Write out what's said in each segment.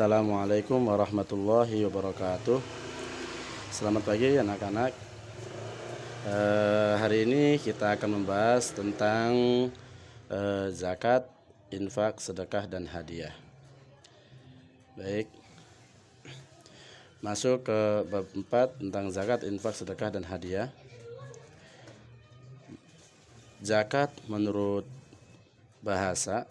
Assalamualaikum warahmatullahi wabarakatuh. Selamat pagi anak-anak. Hari ini kita akan membahas tentang zakat, infak, sedekah, dan hadiah. Baik, masuk ke bab 4 tentang zakat, infak, sedekah, dan hadiah. Zakat menurut bahasa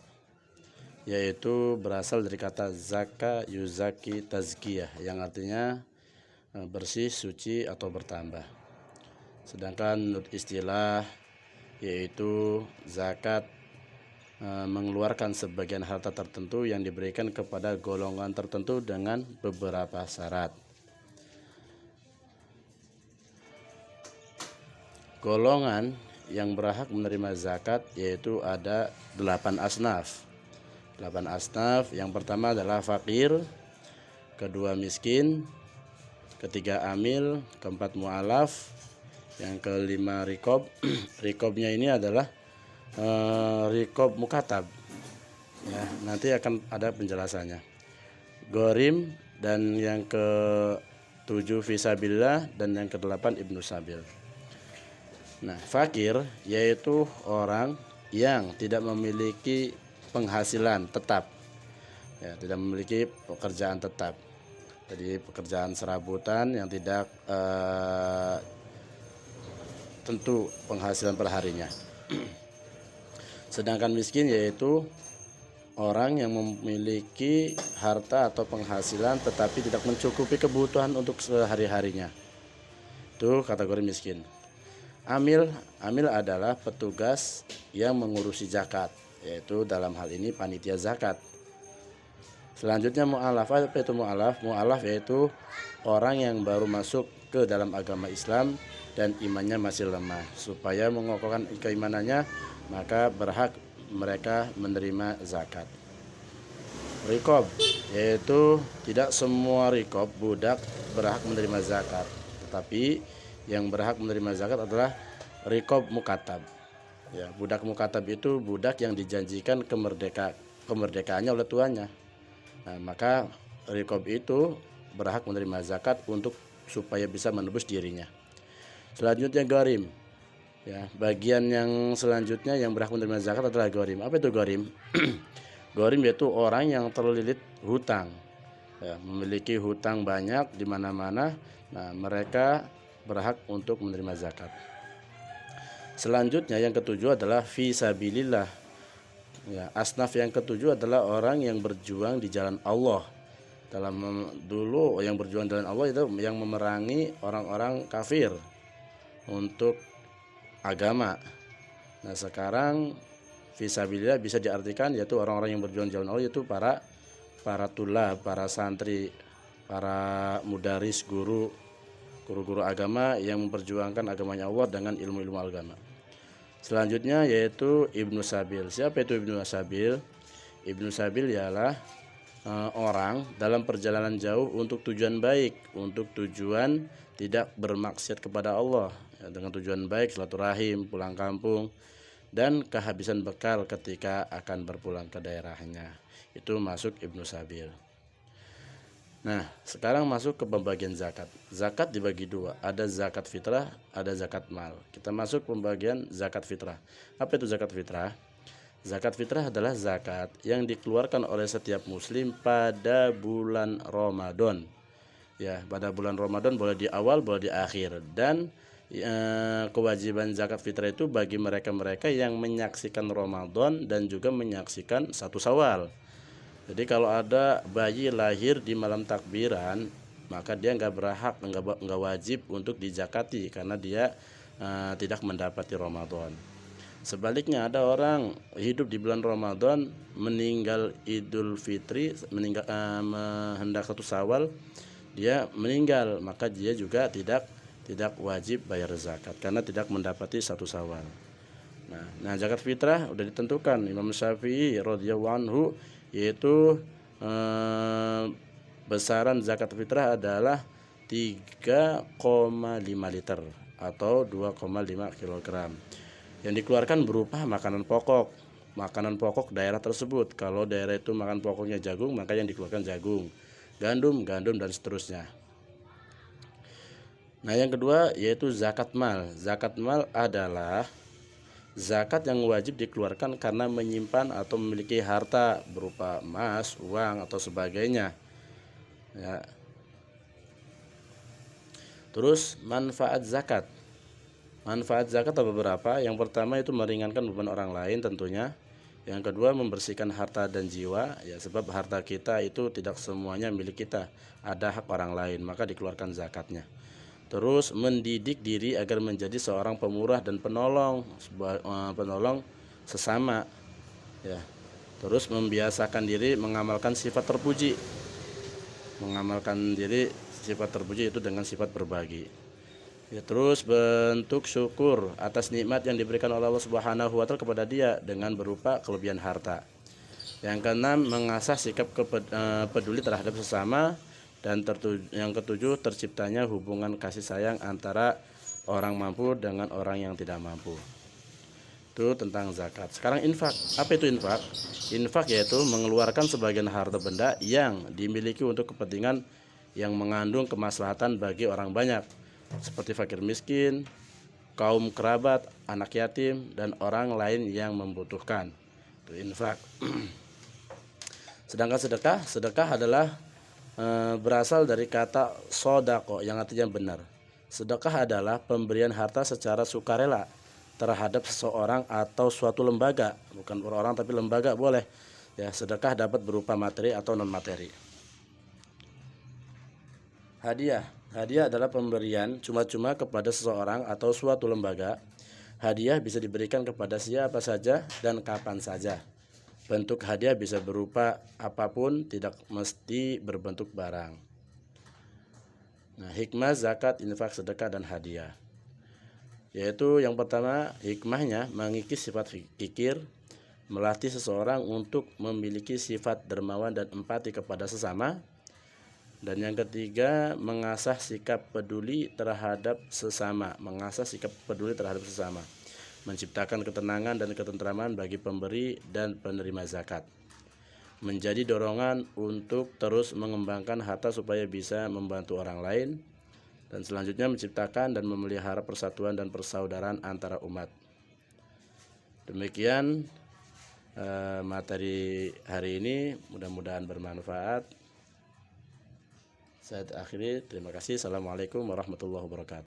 yaitu berasal dari kata zaka yuzaki tazkiyah, yang artinya bersih, suci, atau bertambah. Sedangkan menurut istilah yaitu zakat mengeluarkan sebagian harta tertentu yang diberikan kepada golongan tertentu dengan beberapa syarat. Golongan yang berhak menerima zakat yaitu ada 8 asnaf. 8 asnaf. Yang pertama adalah fakir, kedua miskin, ketiga amil, keempat mu'alaf, yang kelima rikob. Rikobnya ini adalah rikob mukatab, ya, nanti akan ada penjelasannya. Gorim, dan yang ke-7 fisabilillah, dan yang ke-8 ibnu sabil. Nah, fakir yaitu orang yang tidak memiliki penghasilan tetap, ya, tidak memiliki pekerjaan tetap. Jadi pekerjaan serabutan yang tidak tentu penghasilan per harinya. Sedangkan miskin yaitu orang yang memiliki harta atau penghasilan tetapi tidak mencukupi kebutuhan untuk sehari-harinya. Itu kategori miskin. Amil adalah petugas yang mengurusi zakat, yaitu dalam hal ini panitia zakat. Selanjutnya mu'alaf. Apa itu mu'alaf? Mu'alaf yaitu orang yang baru masuk ke dalam agama Islam dan imannya masih lemah. Supaya mengokohkan keimanannya, maka berhak mereka menerima zakat. Rikob yaitu tidak semua rikob budak berhak menerima zakat, tetapi yang berhak menerima zakat adalah rikob mukatab. Ya, budak mukatab itu budak yang dijanjikan kemerdekaannya oleh tuannya. Nah, maka rikob itu berhak menerima zakat untuk supaya bisa menebus dirinya. Selanjutnya gorim. Ya, bagian yang selanjutnya yang berhak menerima zakat adalah gorim. Apa itu gorim? Gorim yaitu orang yang terlilit hutang, ya, memiliki hutang banyak di mana-mana. Nah, mereka berhak untuk menerima zakat. Selanjutnya yang ketujuh adalah fisabilillah. Ya, asnaf yang ketujuh adalah orang yang berjuang di jalan Allah. Dulu yang berjuang di jalan Allah itu yang memerangi orang-orang kafir untuk agama. Nah, sekarang fisabilillah bisa diartikan yaitu orang-orang yang berjuang di jalan Allah, yaitu para tulab, para santri, para mudaris, guru-guru agama yang memperjuangkan agamanya Allah dengan ilmu-ilmu agama. Selanjutnya yaitu ibnu sabil. Siapa itu ibnu sabil? Ibnu sabil ialah orang dalam perjalanan jauh untuk tujuan baik, untuk tujuan tidak bermaksiat kepada Allah, ya, dengan tujuan baik, silaturahim, pulang kampung, dan kehabisan bekal ketika akan berpulang ke daerahnya. Itu masuk ibnu sabil. Nah, sekarang masuk ke pembagian zakat. Zakat dibagi dua, ada zakat fitrah, ada zakat mal. Kita masuk pembagian zakat fitrah. Apa itu zakat fitrah? Zakat fitrah adalah zakat yang dikeluarkan oleh setiap muslim pada bulan Ramadan. Ya, pada bulan Ramadan, boleh di awal, boleh di akhir. Dan kewajiban zakat fitrah itu bagi mereka-mereka yang menyaksikan Ramadan dan juga menyaksikan 1 Syawal. Jadi kalau ada bayi lahir di malam takbiran, maka dia nggak wajib untuk dizakati karena dia tidak mendapati Ramadan. Sebaliknya ada orang hidup di bulan Ramadan, meninggal Idul Fitri, hendak 1 Syawal, dia meninggal, maka dia juga tidak wajib bayar zakat karena tidak mendapati 1 Syawal. Nah, zakat fitrah sudah ditentukan Imam Syafi'i radhiyallahu anhu, yaitu besaran zakat fitrah adalah 3,5 liter atau 2,5 kg yang dikeluarkan berupa makanan pokok, makanan pokok daerah tersebut. Kalau daerah itu makan pokoknya jagung, maka yang dikeluarkan jagung, gandum, dan seterusnya. Nah, yang kedua yaitu zakat mal. Zakat mal adalah zakat yang wajib dikeluarkan karena menyimpan atau memiliki harta berupa emas, uang, atau sebagainya. Ya. Terus manfaat zakat. Manfaat zakat ada beberapa. Yang pertama itu meringankan beban orang lain tentunya. Yang kedua membersihkan harta dan jiwa, ya sebab harta kita itu tidak semuanya milik kita. Ada hak orang lain, maka dikeluarkan zakatnya. Terus mendidik diri agar menjadi seorang pemurah dan penolong sesama, ya. Terus membiasakan diri mengamalkan sifat terpuji. Mengamalkan diri sifat terpuji itu dengan sifat berbagi. Ya, terus bentuk syukur atas nikmat yang diberikan oleh Allah Subhanahu wa taala kepada dia dengan berupa kelebihan harta. Yang keenam, mengasah sikap peduli terhadap sesama. Dan yang ketujuh, terciptanya hubungan kasih sayang antara orang mampu dengan orang yang tidak mampu. Itu tentang zakat. Sekarang infak. Apa itu infak? Infak yaitu mengeluarkan sebagian harta benda yang dimiliki untuk kepentingan yang mengandung kemaslahatan bagi orang banyak, seperti fakir miskin, kaum kerabat, anak yatim, dan orang lain yang membutuhkan. Itu infak. Sedangkan sedekah adalah berasal dari kata sodako yang artinya benar. Sedekah adalah pemberian harta secara sukarela terhadap seseorang atau suatu lembaga, bukan orang tapi lembaga boleh. Ya, sedekah dapat berupa materi atau non materi. Hadiah adalah pemberian cuma-cuma kepada seseorang atau suatu lembaga. Hadiah bisa diberikan kepada siapa saja dan kapan saja. Bentuk hadiah bisa berupa apapun, tidak mesti berbentuk barang. Nah, hikmah zakat, infak, sedekah, dan hadiah. Yaitu yang pertama, hikmahnya mengikis sifat fikir, melatih seseorang untuk memiliki sifat dermawan dan empati kepada sesama. Dan yang ketiga, mengasah sikap peduli terhadap sesama, menciptakan ketenangan dan ketentraman bagi pemberi dan penerima zakat, menjadi dorongan untuk terus mengembangkan harta supaya bisa membantu orang lain, dan selanjutnya menciptakan dan memelihara persatuan dan persaudaraan antara umat. Demikian materi hari ini, mudah-mudahan bermanfaat. Saya akhiri, terima kasih. Assalamualaikum warahmatullahi wabarakatuh.